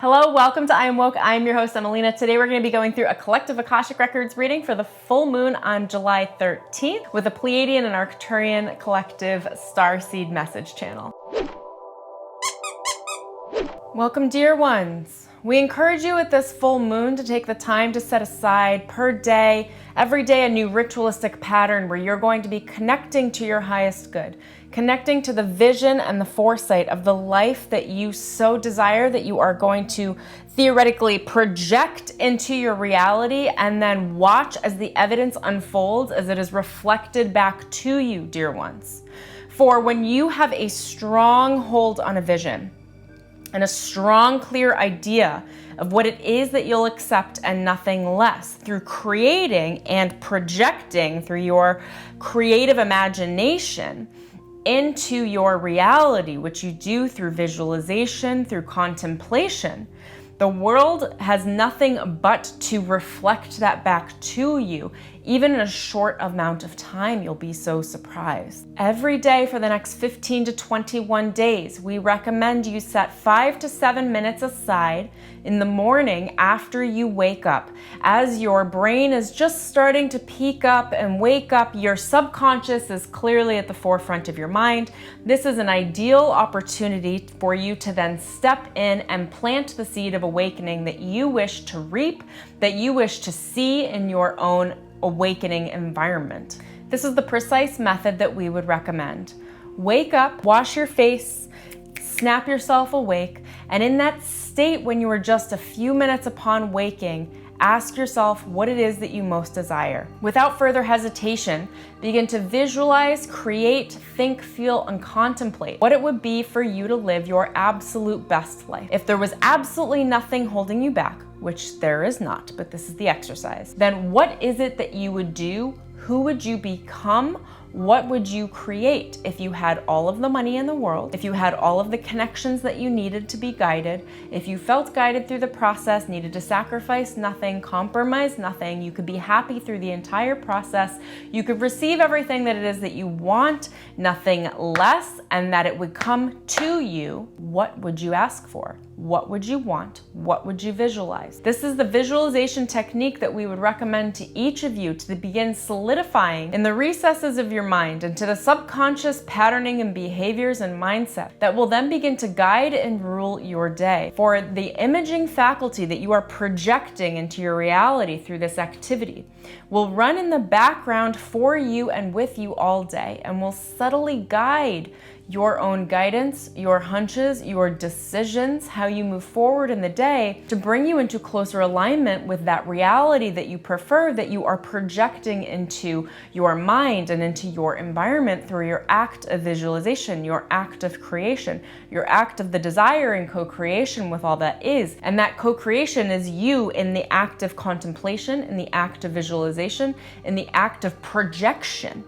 Hello, welcome to IamWoke. I'm your host, Emelina. Today we're going to be going through a collective Akashic Records reading for the full moon on July 13th with a Pleiadian and Arcturian collective Starseed message channel. Welcome, dear ones. We encourage you at this full moon to take the time to set aside per day, every day, a new ritualistic pattern where you're going to be connecting to your highest good, connecting to the vision and the foresight of the life that you so desire, that you are going to theoretically project into your reality and then watch as the evidence unfolds as it is reflected back to you, dear ones. For when you have a strong hold on a vision, and a strong, clear idea of what it is that you'll accept and nothing less, through creating and projecting through your creative imagination into your reality, which you do through visualization, through contemplation, the world has nothing but to reflect that back to you. Even in a short amount of time, you'll be so surprised. Every day for the next 15 to 21 days, we recommend you set 5 to 7 minutes aside in the morning after you wake up. As your brain is just starting to peak up and wake up, your subconscious is clearly at the forefront of your mind. This is an ideal opportunity for you to then step in and plant the seed of awakening that you wish to reap, that you wish to see in your own awakening environment. This is the precise method that we would recommend. Wake up, wash your face, snap yourself awake, and in that state when you are just a few minutes upon waking, ask yourself what it is that you most desire. Without further hesitation, begin to visualize, create, think, feel, and contemplate what it would be for you to live your absolute best life. If there was absolutely nothing holding you back, which there is not, but this is the exercise, then what is it that you would do? Who would you become? What would you create if you had all of the money in the world, if you had all of the connections that you needed to be guided, if you felt guided through the process, needed to sacrifice nothing, compromise nothing, you could be happy through the entire process, you could receive everything that it is that you want, nothing less, and that it would come to you, what would you ask for? What would you want? What would you visualize? This is the visualization technique that we would recommend to each of you to begin solidifying in the recesses of your mind and to the subconscious patterning and behaviors and mindset that will then begin to guide and rule your day. For the imaging faculty that you are projecting into your reality through this activity will run in the background for you and with you all day and will subtly guide your own guidance, your hunches, your decisions, how you move forward in the day to bring you into closer alignment with that reality that you prefer, that you are projecting into your mind and into your environment through your act of visualization, your act of creation, your act of the desire and co-creation with all that is. And that co-creation is you in the act of contemplation, in the act of visualization, in the act of projection.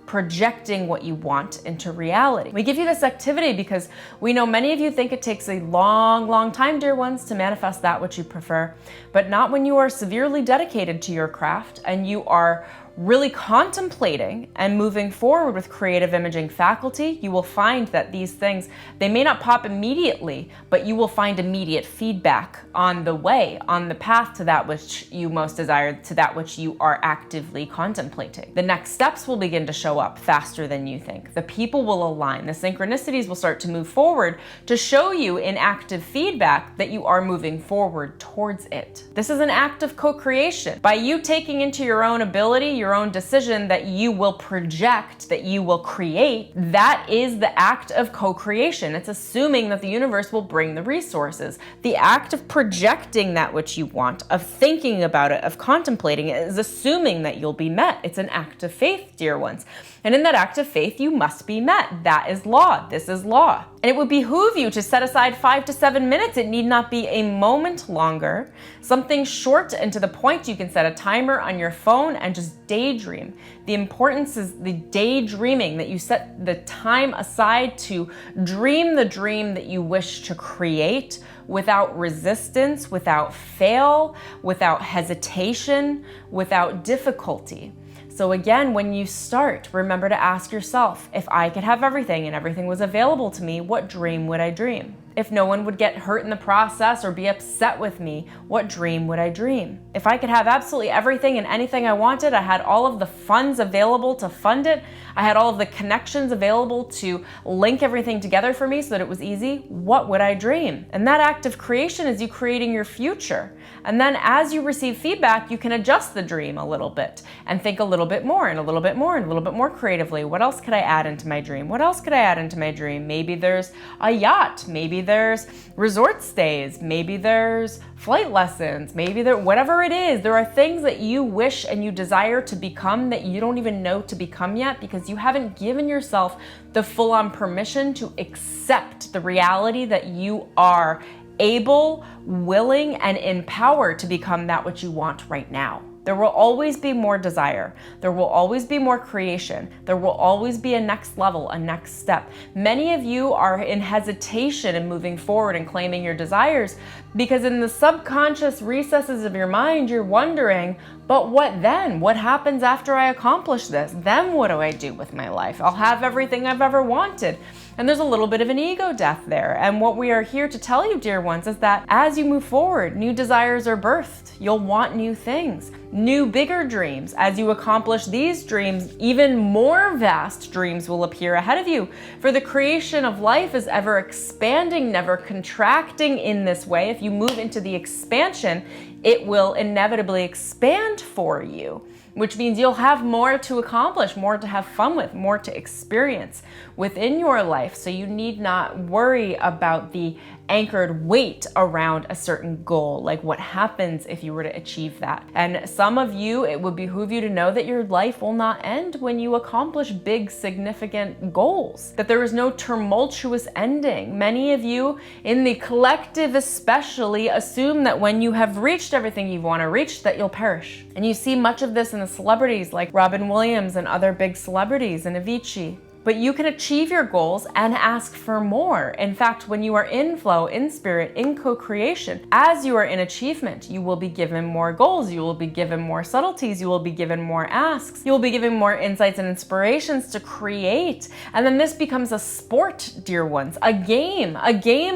Projecting what you want into reality. We give you this activity because we know many of you think it takes a long time, dear ones, to manifest that which you prefer, but not when you are severely dedicated to your craft and you are really contemplating and moving forward with creative imaging faculty. You will find that these things, they may not pop immediately, but you will find immediate feedback on the way, on the path to that which you most desire, to that which you are actively contemplating. The next steps will begin to show up faster than you think. The people will align. The synchronicities will start to move forward to show you in active feedback that you are moving forward towards it. This is an act of co-creation. By you taking into your own ability, your own decision that you will project, that you will create, that is the act of co-creation. It's assuming that the universe will bring the resources. The act of projecting that which you want, of thinking about it, of contemplating it, is assuming that you'll be met. It's an act of faith, dear ones. And in that act of faith, you must be met. That is law. This is law. And it would behoove you to set aside 5 to 7 minutes. It need not be a moment longer. Something short and to the point. You can set a timer on your phone and just daydream. The importance is the daydreaming, that you set the time aside to dream the dream that you wish to create without resistance, without fail, without hesitation, without difficulty. So again, when you start, remember to ask yourself, if I could have everything and everything was available to me, what dream would I dream? If no one would get hurt in the process or be upset with me, what dream would I dream? If I could have absolutely everything and anything I wanted, I had all of the funds available to fund it, I had all of the connections available to link everything together for me so that it was easy, what would I dream? And that act of creation is you creating your future. And then as you receive feedback, you can adjust the dream a little bit and think a little bit more and a little bit more and a little bit more creatively. What else could I add into my dream? What else could I add into my dream? Maybe there's a yacht. Maybe there's resort stays. Maybe there's flight lessons. Maybe whatever it is, there are things that you wish and you desire to become that you don't even know to become yet because you haven't given yourself the full-on permission to accept the reality that you are able, willing, and empowered to become that which you want right now. There will always be more desire. There will always be more creation. There will always be a next level, a next step. Many of you are in hesitation in moving forward and claiming your desires because in the subconscious recesses of your mind, you're wondering, but what then? What happens after I accomplish this? Then what do I do with my life? I'll have everything I've ever wanted. And there's a little bit of an ego death there. And what we are here to tell you, dear ones, is that as you move forward, new desires are birthed. You'll want new things, new bigger dreams. As you accomplish these dreams, even more vast dreams will appear ahead of you. For the creation of life is ever expanding, never contracting in this way. If you move into the expansion, it will inevitably expand for you, which means you'll have more to accomplish, more to have fun with, more to experience within your life. So you need not worry about the anchored weight around a certain goal, like what happens if you were to achieve that. And some of you, it would behoove you to know that your life will not end when you accomplish big, significant goals, that there is no tumultuous ending. Many of you in the collective especially assume that when you have reached everything you want to reach, that you'll perish. And you see much of this in the celebrities like Robin Williams and other big celebrities and Avicii. But you can achieve your goals and ask for more. In fact, when you are in flow, in spirit, in co-creation, as you are in achievement, you will be given more goals, you will be given more subtleties, you will be given more asks, you will be given more insights and inspirations to create. And then this becomes a sport, dear ones, a game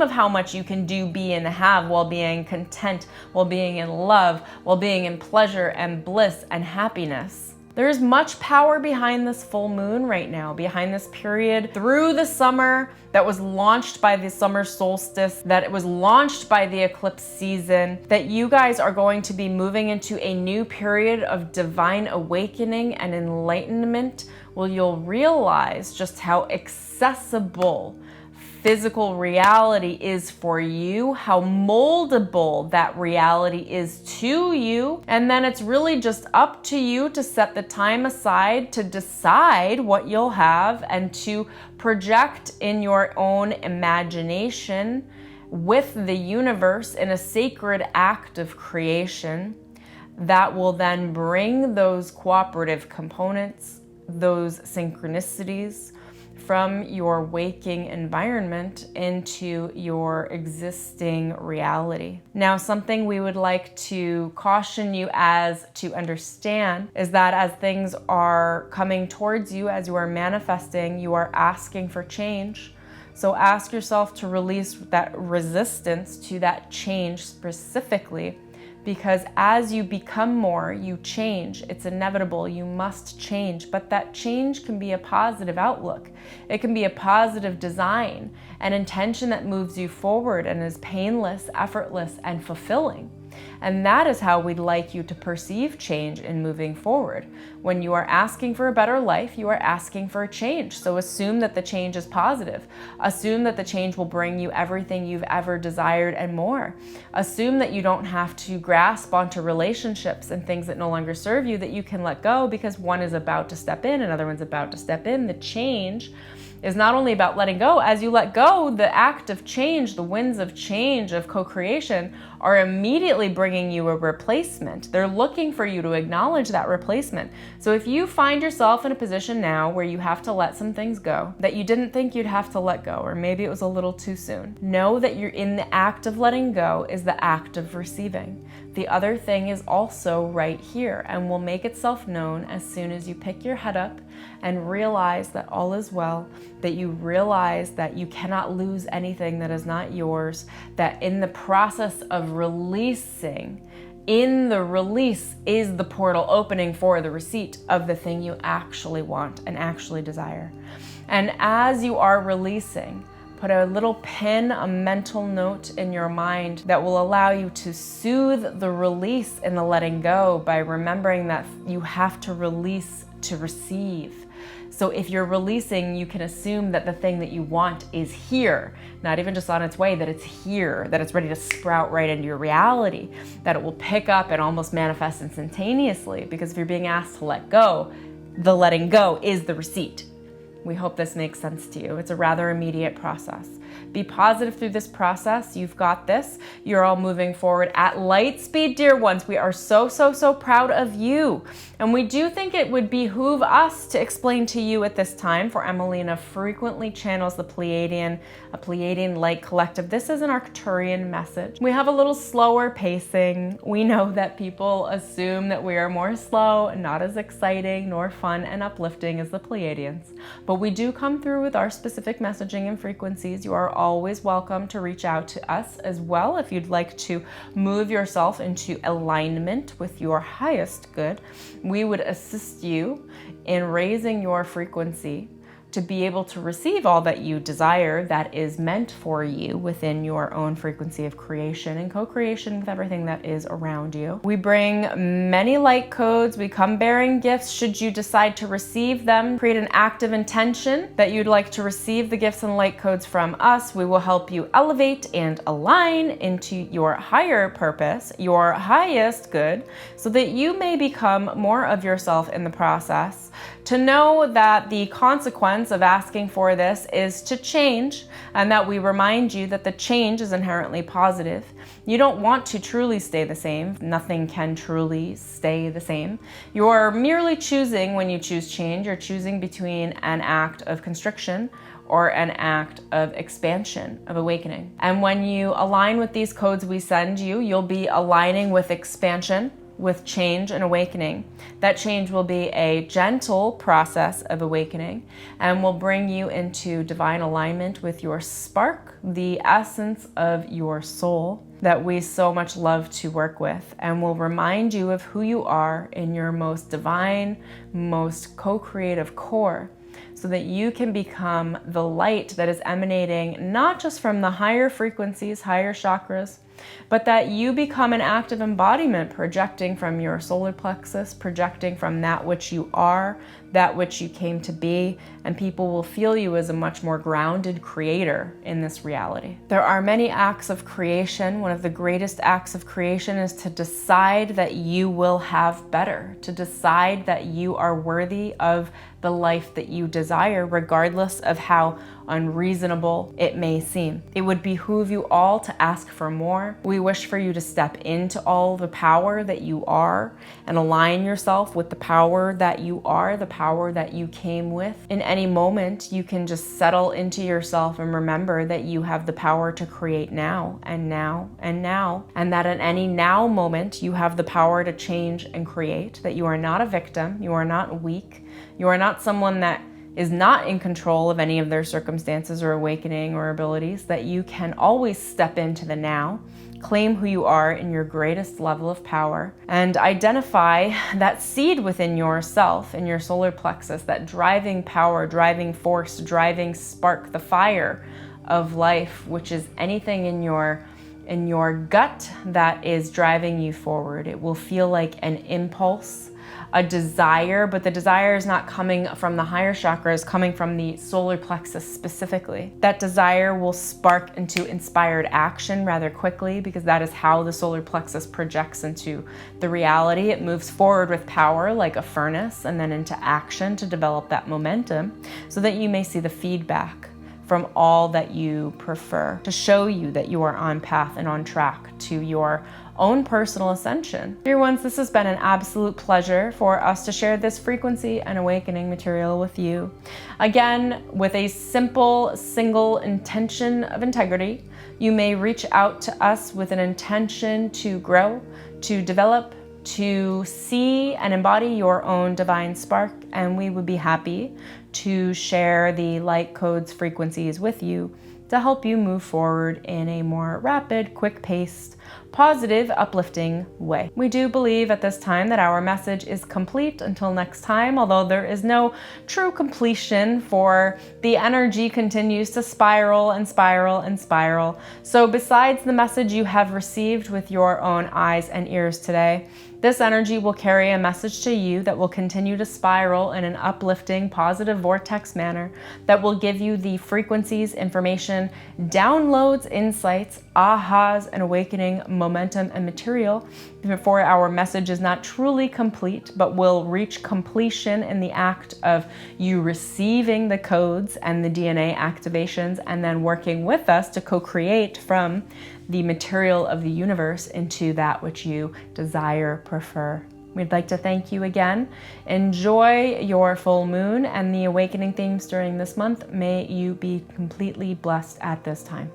of how much you can do, be, and have while being content, while being in love, while being in pleasure and bliss and happiness. There is much power behind this full moon right now, behind this period through the summer that was launched by the summer solstice, that it was launched by the eclipse season, that you guys are going to be moving into a new period of divine awakening and enlightenment, where you'll realize just how accessible physical reality is for you, how moldable that reality is to you, and then it's really just up to you to set the time aside to decide what you'll have and to project in your own imagination with the universe in a sacred act of creation that will then bring those cooperative components, those synchronicities, from your waking environment into your existing reality. Now, something we would like to caution you as to understand is that as things are coming towards you, as you are manifesting, you are asking for change. So ask yourself to release that resistance to that change specifically, because as you become more, you change. It's inevitable. You must change. But that change can be a positive outlook. It can be a positive design, an intention that moves you forward and is painless, effortless, and fulfilling. And that is how we'd like you to perceive change in moving forward. When you are asking for a better life, you are asking for a change. So assume that the change is positive. Assume that the change will bring you everything you've ever desired and more. Assume that you don't have to grasp onto relationships and things that no longer serve you, that you can let go because one is about to step in, another one's about to step in. The change is not only about letting go. As you let go, the act of change, the winds of change, of co-creation, are immediately bringing you a replacement. They're looking for you to acknowledge that replacement. So if you find yourself in a position now where you have to let some things go that you didn't think you'd have to let go, or maybe it was a little too soon, know that you're in the act of letting go is the act of receiving. The other thing is also right here and will make itself known as soon as you pick your head up and realize that all is well, that you realize that you cannot lose anything that is not yours, that in the process of releasing, in the release is the portal opening for the receipt of the thing you actually want and actually desire. And as you are releasing, put a little pin, a mental note in your mind that will allow you to soothe the release and the letting go by remembering that you have to release to receive. So if you're releasing, you can assume that the thing that you want is here, not even just on its way, that it's here, that it's ready to sprout right into your reality, that it will pick up and almost manifest instantaneously. Because if you're being asked to let go, the letting go is the receipt. We hope this makes sense to you. It's a rather immediate process. Be positive through this process. You've got this. You're all moving forward at light speed, dear ones. We are so, so, so proud of you. And we do think it would behoove us to explain to you at this time, for Emelina frequently channels a Pleiadian light collective. This is an Arcturian message. We have a little slower pacing. We know that people assume that we are more slow and not as exciting nor fun and uplifting as the Pleiadians. But we do come through with our specific messaging and frequencies. You are always welcome to reach out to us as well if you'd like to move yourself into alignment with your highest good. We would assist you in raising your frequency to be able to receive all that you desire that is meant for you within your own frequency of creation and co-creation with everything that is around you. We bring many light codes. We come bearing gifts. Should you decide to receive them, create an active intention that you'd like to receive the gifts and light codes from us. We will help you elevate and align into your higher purpose, your highest good, so that you may become more of yourself in the process. To know that the consequence of asking for this is to change, and that we remind you that the change is inherently positive. You don't want to truly stay the same. Nothing can truly stay the same. You're merely choosing when you choose change. You're choosing between an act of constriction or an act of expansion, of awakening. And when you align with these codes we send you, you'll be aligning with expansion, with change and awakening. That change will be a gentle process of awakening and will bring you into divine alignment with your spark, the essence of your soul that we so much love to work with, and will remind you of who you are in your most divine, most co-creative core, so that you can become the light that is emanating not just from the higher frequencies, higher chakras, but that you become an active embodiment projecting from your solar plexus, projecting from that which you are, that which you came to be, and people will feel you as a much more grounded creator in this reality. There are many acts of creation. One of the greatest acts of creation is to decide that you will have better, to decide that you are worthy of the life that you desire, regardless of how unreasonable it may seem. It would behoove you all to ask for more. We wish for you to step into all the power that you are and align yourself with the power that you are, the power that you came with. In any moment, you can just settle into yourself and remember that you have the power to create now and now and now, and that at any now moment, you have the power to change and create, that you are not a victim, you are not weak, you are not someone that is not in control of any of their circumstances or awakening or abilities, that you can always step into the now, claim who you are in your greatest level of power, and identify that seed within yourself, in your solar plexus, that driving power, driving force, driving spark, the fire of life, which is anything in your gut that is driving you forward. It will feel like an impulse, a desire, but the desire is not coming from the higher chakras, coming from the solar plexus specifically. That desire will spark into inspired action rather quickly, because that is how the solar plexus projects into the reality. It moves forward with power like a furnace and then into action to develop that momentum, so that you may see the feedback from all that you prefer, to show you that you are on path and on track to your own personal ascension. Dear ones, this has been an absolute pleasure for us to share this frequency and awakening material with you. Again, with a simple, single intention of integrity, You may reach out to us with an intention to grow, to develop, to see and embody your own divine spark, and we would be happy to share the light codes frequencies with you to help you move forward in a more rapid, quick-paced, positive, uplifting way. We do believe at this time that our message is complete until next time, although there is no true completion, for the energy continues to spiral and spiral and spiral. So besides the message you have received with your own eyes and ears today, this energy will carry a message to you that will continue to spiral in an uplifting, positive vortex manner that will give you the frequencies, information, downloads, insights, ahas, and awakening momentum and material before our message is not truly complete, but will reach completion in the act of you receiving the codes and the DNA activations and then working with us to co-create from the material of the universe into that which you desire, prefer. We'd like to thank you again. Enjoy your full moon and the awakening themes during this month. May you be completely blessed at this time.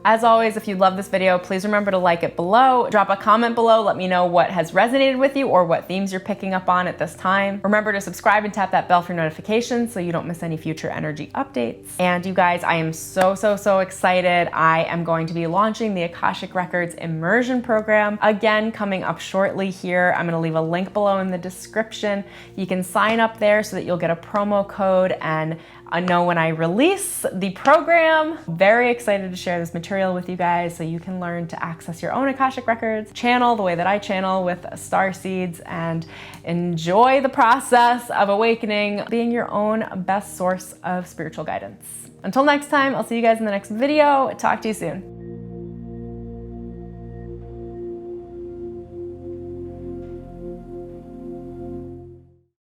As always, if you love this video, please remember to like it below. Drop a comment below. Let me know what has resonated with you or what themes you're picking up on at this time. Remember to subscribe and tap that bell for notifications so you don't miss any future energy updates. And you guys, I am so excited. I am going to be launching the Akashic Records immersion program. Again, coming up shortly here. I'm gonna leave a link below in the description. You can sign up there so that you'll get a promo code and know when I release the program. Very excited to share this material with you guys so you can learn to access your own Akashic Records, channel the way that I channel with starseeds, and enjoy the process of awakening, being your own best source of spiritual guidance. Until next time, I'll see you guys in the next video. Talk to you soon.